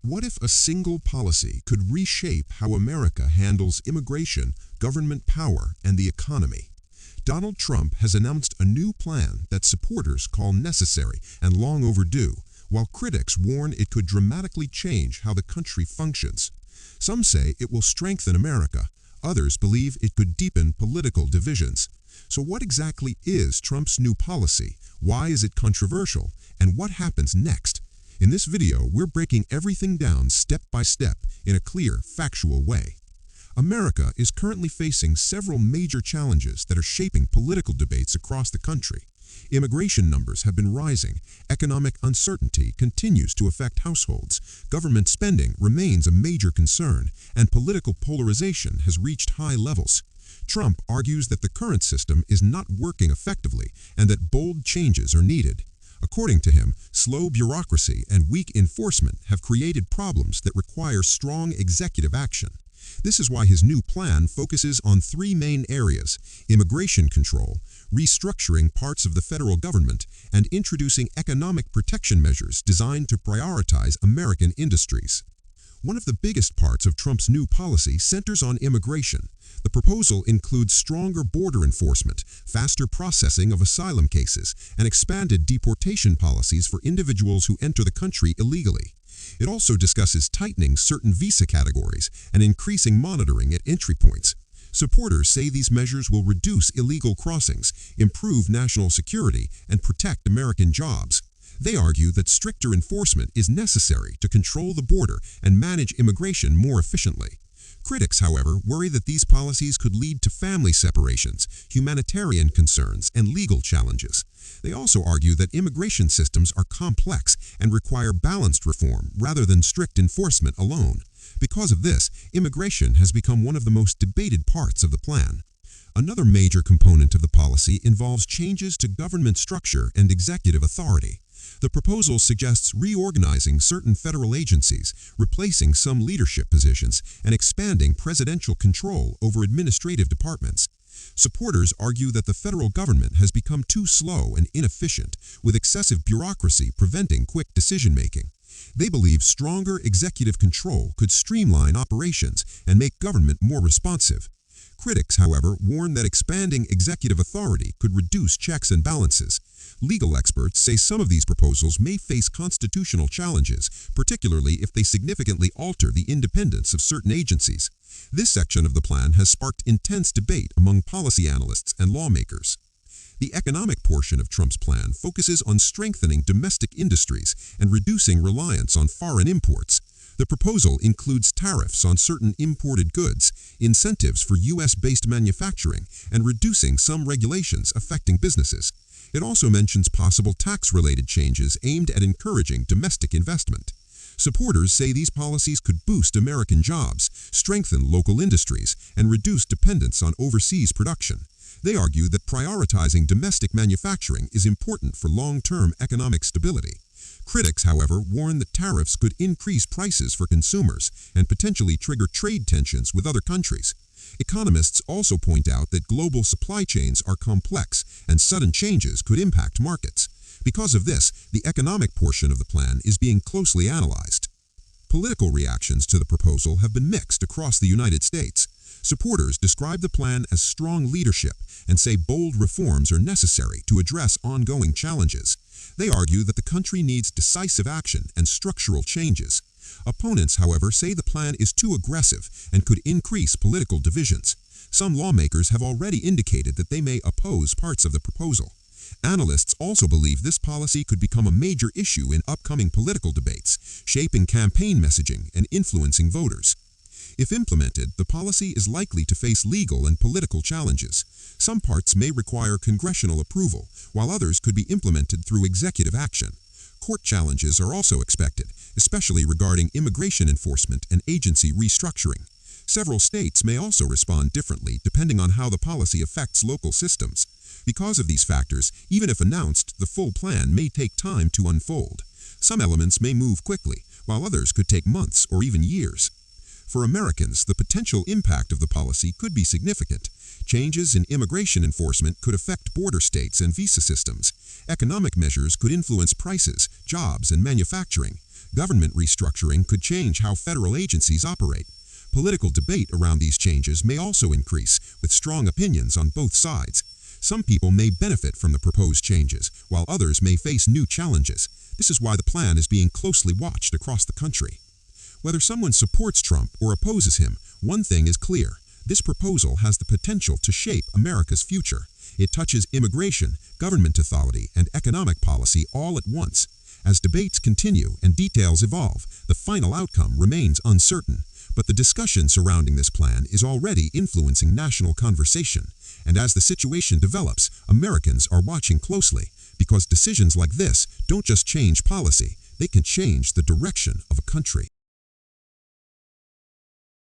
What if a single policy could reshape how America handles immigration, government power, and the economy? Donald Trump has announced a new plan that supporters call necessary and long overdue, while critics warn it could dramatically change how the country functions. Some say it will strengthen America. Others believe it could deepen political divisions. So what exactly is Trump's new policy? Why is it controversial? And what happens next? In this video, we're breaking everything down step by step in a clear, factual way. America is currently facing several major challenges that are shaping political debates across the country. Immigration numbers have been rising, economic uncertainty continues to affect households, government spending remains a major concern, and political polarization has reached high levels. Trump argues that the current system is not working effectively and that bold changes are needed. According to him, slow bureaucracy and weak enforcement have created problems that require strong executive action. This is why his new plan focuses on three main areas: immigration control, restructuring parts of the federal government, and introducing economic protection measures designed to prioritize American industries. One of the biggest parts of Trump's new policy centers on immigration. The proposal includes stronger border enforcement, faster processing of asylum cases, and expanded deportation policies for individuals who enter the country illegally. It also discusses tightening certain visa categories and increasing monitoring at entry points. Supporters say these measures will reduce illegal crossings, improve national security, and protect American jobs. They argue that stricter enforcement is necessary to control the border and manage immigration more efficiently. Critics, however, worry that these policies could lead to family separations, humanitarian concerns, and legal challenges. They also argue that immigration systems are complex and require balanced reform rather than strict enforcement alone. Because of this, immigration has become one of the most debated parts of the plan. Another major component of the policy involves changes to government structure and executive authority. The proposal suggests reorganizing certain federal agencies, replacing some leadership positions, and expanding presidential control over administrative departments. Supporters argue that the federal government has become too slow and inefficient, with excessive bureaucracy preventing quick decision-making. They believe stronger executive control could streamline operations and make government more responsive. Critics, however, warn that expanding executive authority could reduce checks and balances. Legal experts say some of these proposals may face constitutional challenges, particularly if they significantly alter the independence of certain agencies. This section of the plan has sparked intense debate among policy analysts and lawmakers. The economic portion of Trump's plan focuses on strengthening domestic industries and reducing reliance on foreign imports. The proposal includes tariffs on certain imported goods, incentives for U.S.-based manufacturing, and reducing some regulations affecting businesses. It also mentions possible tax-related changes aimed at encouraging domestic investment. Supporters say these policies could boost American jobs, strengthen local industries, and reduce dependence on overseas production. They argue that prioritizing domestic manufacturing is important for long-term economic stability. Critics, however, warn that tariffs could increase prices for consumers and potentially trigger trade tensions with other countries. Economists also point out that global supply chains are complex and sudden changes could impact markets. Because of this, the economic portion of the plan is being closely analyzed. Political reactions to the proposal have been mixed across the United States. Supporters describe the plan as strong leadership and say bold reforms are necessary to address ongoing challenges. They argue that the country needs decisive action and structural changes. Opponents, however, say the plan is too aggressive and could increase political divisions. Some lawmakers have already indicated that they may oppose parts of the proposal. Analysts also believe this policy could become a major issue in upcoming political debates, shaping campaign messaging and influencing voters. If implemented, the policy is likely to face legal and political challenges. Some parts may require congressional approval, while others could be implemented through executive action. Court challenges are also expected, especially regarding immigration enforcement and agency restructuring. Several states may also respond differently depending on how the policy affects local systems. Because of these factors, even if announced, the full plan may take time to unfold. Some elements may move quickly, while others could take months or even years. For Americans, the potential impact of the policy could be significant. Changes in immigration enforcement could affect border states and visa systems. Economic measures could influence prices, jobs, and manufacturing. Government restructuring could change how federal agencies operate. Political debate around these changes may also increase, with strong opinions on both sides. Some people may benefit from the proposed changes, while others may face new challenges. This is why the plan is being closely watched across the country. Whether someone supports Trump or opposes him, one thing is clear. This proposal has the potential to shape America's future. It touches immigration, government authority, and economic policy all at once. As debates continue and details evolve, the final outcome remains uncertain. But the discussion surrounding this plan is already influencing national conversation. And as the situation develops, Americans are watching closely, because decisions like this don't just change policy, they can change the direction of a country.